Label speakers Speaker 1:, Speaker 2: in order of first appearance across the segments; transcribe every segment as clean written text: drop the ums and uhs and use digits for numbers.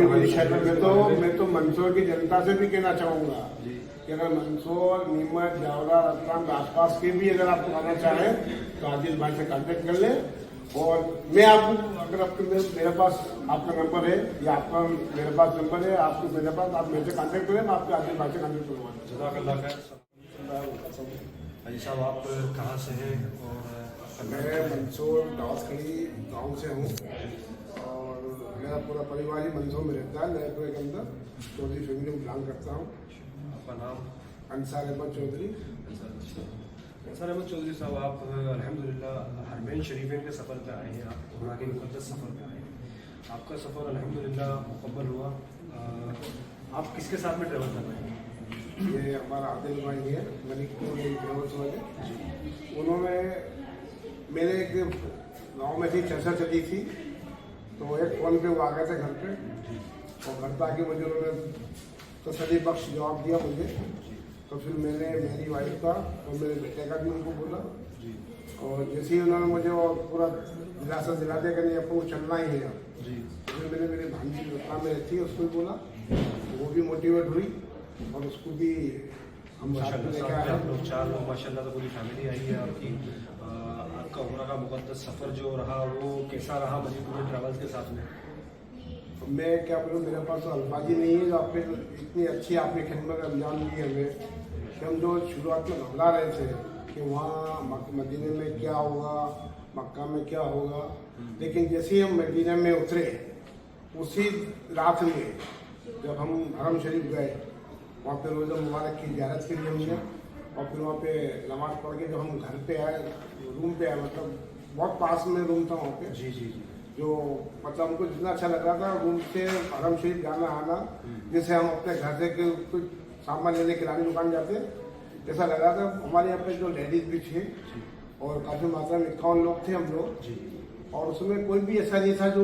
Speaker 1: बड़ी बड़ी शहर में मैं तो मंदसौर की जनता से भी कहना चाहूँगा कि अगर मंदसौर, नीमच, जावरा, रतलाम के आसपास के भी अगर आप आना चाहें तो आदिल भाई से कांटेक्ट कर लें। और मैं आपको अगर आपके मेरे पास आपका नंबर है या आपका मेरे पास नंबर है, आपको मेरे पास, आप मेरे से कांटेक्ट करें, मैं आपके आदिल भाई से कांटेक्ट करवाऊँगा।
Speaker 2: जज़ाकल्लाह खैर। भाई साहब आप कहाँ से हैं? और
Speaker 1: मैं मंदसौर दावसखड़ी गाँव से हूँ और मेरा पूरा परिवार ही मंदसौर में रहता है। नएपुरे के अंदर चौधरी फैमिली में बिलोंग करता हूँ।
Speaker 2: आपका नाम?
Speaker 1: अंसार अहमद चौधरी।
Speaker 2: अंसार अहमद चौधरी साहब, आप अल्हम्दुलिल्लाह हरमैन शरीफैन के सफ़र पे आए हैं, आप उमरा के मुक़द्दस सफ़र पे आए हैं। आपका सफ़र अल्हम्दुलिल्लाह मुकम्मल हुआ। आप किसके साथ में ट्रैवल कर रहे हैं?
Speaker 1: ये हमारा आदिल भाई है, मलिकपुर ट्रेवल्स वाले। उन्होंने मेरे एक गाँव में थी चर्चा चली थी, तो एक फ़ोन पे वो आ गए थे घर पे और घर पे आके मुझे उन्होंने तसल्ली बख्श जवाब दिया मुझे। तो फिर मैंने मेरी वाइफ का और मेरे बेटे का भी उनको बोला और जैसे ही उन्होंने मुझे वो पूरा दिलासा दिला दिया कि नहीं आपको चलना ही है। तो फिर मैंने मेरी भांजी रत्ना में रहती है उसको भी बोला, वो भी मोटिवेट हुई और उसको भी हम साथ में लेकर आए।
Speaker 2: आप लोग 4 लोग माशाल्लाह, तो पूरी फैमिली आई है आपकी। आपका उमरा का मुक़द्दस सफ़र जो रहा वो कैसा रहा मलिकपुर ट्रैवल्स के साथ में?
Speaker 1: मैं क्या बोलूँ, मेरे पास तो अल्फाज ही नहीं है। जो आपने इतनी अच्छी आपने खिदमत अंजाम दी हमें कि हम जो शुरुआत में घबरा रहे थे कि वहाँ मदीने में क्या होगा, मक्का में क्या होगा, लेकिन जैसे ही हम मदीने में उतरे उसी रात में जब हम हरम शरीफ गए, वहाँ पे रोज़ा मुबारक की ज़ियारत के लिए हमने, और फिर वहाँ पे नमाज़ पढ़ के जब हम घर पे आए, रूम पे आए, मतलब बहुत पास में रूम था वहाँ पे।
Speaker 2: जी जी जी।
Speaker 1: जो मतलब हमको जितना अच्छा लग रहा था रूम से हरम शरीफ जाना आना, जैसे हम अपने घर से कुछ सामान लेने किराने दुकान जाते, ऐसा लग रहा था। हमारे यहाँ पे जो लेडीज भी थे और काफ़ी मात्रा में 51 लोग थे हम लोग, और उसमें कोई भी ऐसा नहीं था जो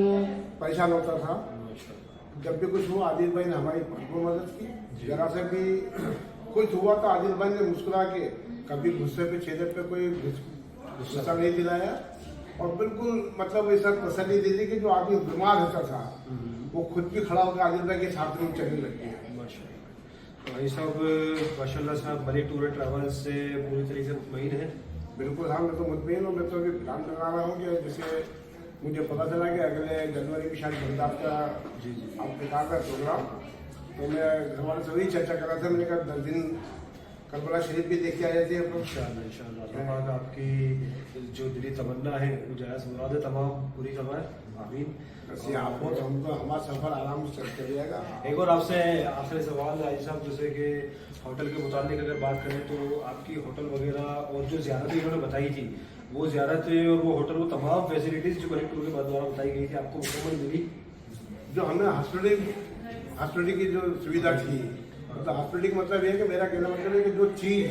Speaker 1: परेशान होता था। जब भी कुछ हुआ आदिल भाई ने हमारी भरपूर मदद की। जरा से भी कुछ हुआ तो आदिल भाई ने मुस्कुरा के कभी गुस्से पे छेदे पे कोई गुस्सा नहीं दिलाया और बिल्कुल मतलब ऐसा तसल्ली दी थी कि जो आदमी बीमार होता था वो खुद भी खड़ा होकर आदिल भाई के साथ में चलने लग गया।
Speaker 2: तो भाई साहब माशाल्लाह साहब मलिक टूर एंड ट्रैवल्स से पूरी तरीके से मुतमईन है?
Speaker 1: बिल्कुल हाँ, मैं तो मुतमईन हूँ। मैं तो अभी प्लान बना रहा हूँ कि जैसे मुझे पता चला कि अगले जनवरी की शायद बंदाब का आपके कहा था प्रोग्राम, तो मैं घर वाले से वही चर्चा कर रहा था। मैंने कहा 10 दिन करबला शरीफ भी देख के आ जाती है।
Speaker 2: इंशाअल्लाह आपकी जो दिली तमन्ना है वो जायज़ मुराद तमाम पूरी करवाएं, आमीन।
Speaker 1: आपको तो हमको हमारा सफर आराम से चल जाएगा।
Speaker 2: एक और आपसे आखिरी सवाल है साहब, जैसे कि होटल के मुताबिक अगर बात करें तो आपकी होटल वगैरह और जो ज़ियारतें इन्होंने बताई थी वो ज़ियारतें और वो होटल, वो तमाम फैसिलिटीज़ जो मलिक टूर के द्वारा बताई गई थी आपको मुकम्मल मिली?
Speaker 1: जो हमें हॉस्पिटल की जो सुविधा थी, मतलब हॉस्पिटल का मतलब ये है कि मेरा कहना मतलब है कि जो चीज़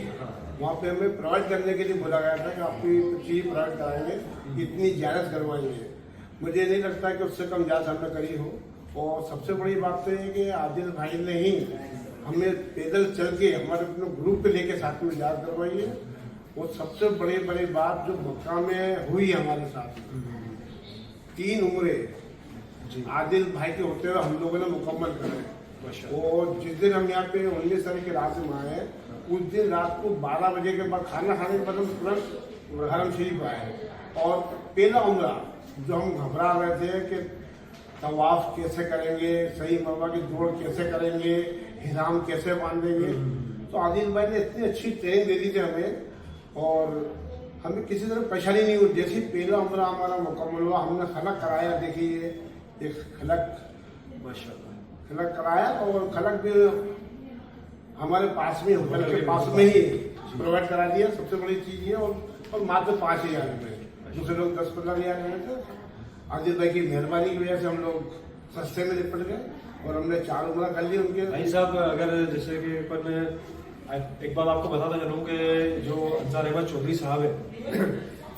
Speaker 1: वहाँ पे हमें प्रोवाइड करने के लिए बोला गया था कि आपकी चीज़ प्रोवाइड कराएंगे, इतनी ज़्यारत करवाएंगे, मुझे नहीं लगता कि उससे कम ज़्यादा हमने करी हो। और सबसे बड़ी बात तो है कि आदिल भाई ने ही हमें पैदल चल के हमारे अपने ग्रुप पे लेके साथ में ज़्यारत करवाई है। वो सबसे बड़ी बात जो मक्का में हुई हमारे साथ, 3 उम्रे आदिल भाई के होते हुए हम लोगों ने मुकम्मल करे। और जिस दिन हम यहाँ पे 19 तारीख की रात में आए, उस दिन रात को 12 बजे के बाद खाना खाने के बाद हम तुरंत हरम शरीफ आए। और पहला उम्रा जो हम घबरा रहे थे कि तवाफ कैसे करेंगे, सही मरवा की जोड़ कैसे करेंगे, हिराम कैसे बांधेंगे, तो आदिल भाई ने इतनी अच्छी ट्रेनिंग दे दी थी हमें और हमें किसी तरह परेशानी नहीं हुई। जैसे पहला उम्रा हमारा मुकम्मल हुआ, हमने खलक कराया। देखिए एक खलक खलक कराया और खलक भी हमारे पास में, होटल के पास में ही प्रोवाइड करा दिया। सबसे बड़ी चीज़ ये, और मात्र 5,000 रुपये, दूसरे लोग 10-15 हज़ार में थे। आदिल भाई की मेहरबानी की वजह से हम लोग सस्ते में निपट गए और हमने 4 उम्रा कर लिए उनके।
Speaker 2: भाई साहब अगर जैसे कि एक बात आपको बताता चलूँ कि जो अंसार अहमद चौधरी साहब है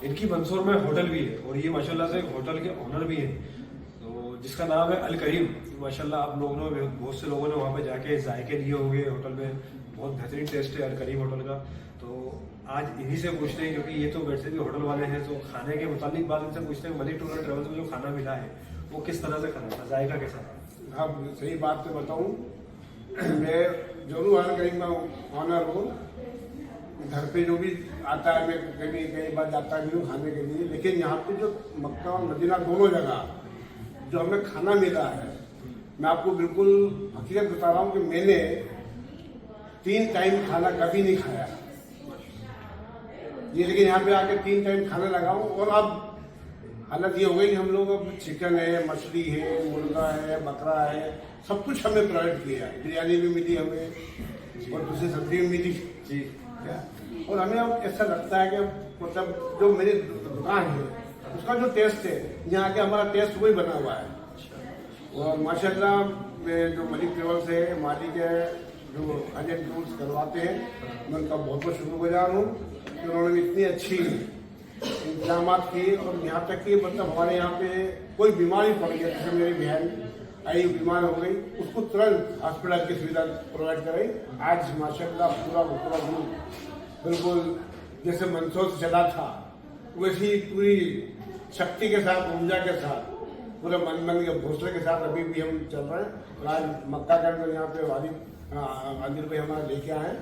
Speaker 2: इनकी मंदसौर में होटल भी है और ये माशाल्लाह से होटल के ऑनर भी हैं, तो जिसका नाम है अल करीम। माशाल्लाह आप लोगों ने, बहुत से लोगों ने वहाँ पे जाके जायके लिए होंगे होटल में, बहुत बेहतरीन टेस्ट है अल करीम होटल का। तो आज इन्हीं से पूछते हैं, क्योंकि ये तो वैसे भी होटल वाले हैं, तो खाने के मुताबिक बात इनसे पूछते हैं मलिक टूर एंड ट्रैवल्स में जो खाना मिला है वो किस तरह से खाना था, जायका कैसा था?
Speaker 1: हाँ सही बात से बताऊं, मैं जरूर ऑर्डर करेंगे, ऑनर हूँ। घर पे जो भी आता है, मैं कई बार जाता भी हूँ खाने के लिए, लेकिन यहाँ पे जो मक्का और मदीना दोनों जगह जो हमें खाना मिला है, मैं आपको बिल्कुल हकीकत बता रहा हूँ कि मैंने 3 टाइम खाना कभी नहीं खाया ये, लेकिन यहाँ पे आके 3 टाइम खाने लगा हूँ। और अब हालत ये हो गई कि हम लोग अब चिकन है, मछली है, मुर्गा है, बकरा है, सब कुछ हमें प्रोवाइड किया। बिरयानी भी मिली हमें और दूसरी सब्जी भी मिली
Speaker 2: जी।
Speaker 1: और हमें अब ऐसा लगता है कि मतलब जो मेरी दुकान है उसका जो टेस्ट है, यहाँ के हमारा टेस्ट वही बना हुआ है। और माशाल्लाह मैं जो मलिक ट्रेवल्स है, मालिक है, जो एजेंट टूर्स करवाते हैं, मैं उनका बहुत बहुत शुक्रगुजार हूँ कि उन्होंने इतनी अच्छी इंतजाम किए। और यहाँ तक कि मतलब हमारे यहाँ पे कोई बीमारी पड़ गया, जैसे मेरी बहन आई बीमार हो गई, उसको तुरंत हॉस्पिटल की सुविधा प्रोवाइड कराई। आज माशाल्लाह पूरा ग्रुप बिल्कुल जैसे मंसूर से चला था वैसी पूरी शक्ति के साथ, ऊर्जा के साथ, पूरे मन के हौसले के साथ अभी भी हम चल रहे हैं। और आज मक्का के अंदर यहाँ पे आदिल भाई हमारा लेके आए,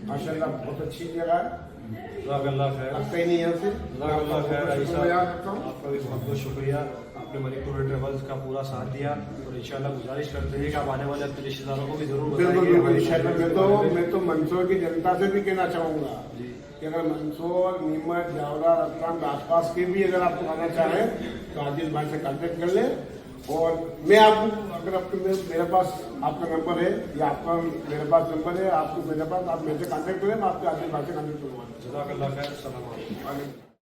Speaker 1: माशाल्लाह बहुत अच्छी जगह है।
Speaker 2: जज़ाकल्लाह खैर।
Speaker 1: लगता ही नहीं है फिर
Speaker 2: जज़ाकल्लाह खैर।
Speaker 1: आपका
Speaker 2: आपका भी बहुत बहुत शुक्रिया, आपने मलिक टूर एंड ट्रेवल्स का पूरा साथ दिया। और इंशाल्लाह गुजारिश करते हैं कि आप आने वाले अपने रिश्तेदारों को भी जरूर
Speaker 1: बिल्कुल
Speaker 2: बताइए।
Speaker 1: बिल्कुल इंशाल्लाह। मैं तो मंदसौर की जनता से भी कहना चाहूँगा कि अगर मंदसौर, नीमच, जावरा, रतलाम आसपास के भी अगर आपको आना चाहें तो आदिल भाई से कांटेक्ट कर लें। और मैं आपको अगर आपको मेरे पास आपका नंबर है या आपका मेरे पास नंबर है, आपको मेरे पास, आप मेरे से कांटेक्ट करें, मैं आपके आदिल भाई से कांटेक्ट करूँगा।
Speaker 2: जज़ाकल्लाह खैर। अस्सलाम वालेकुम।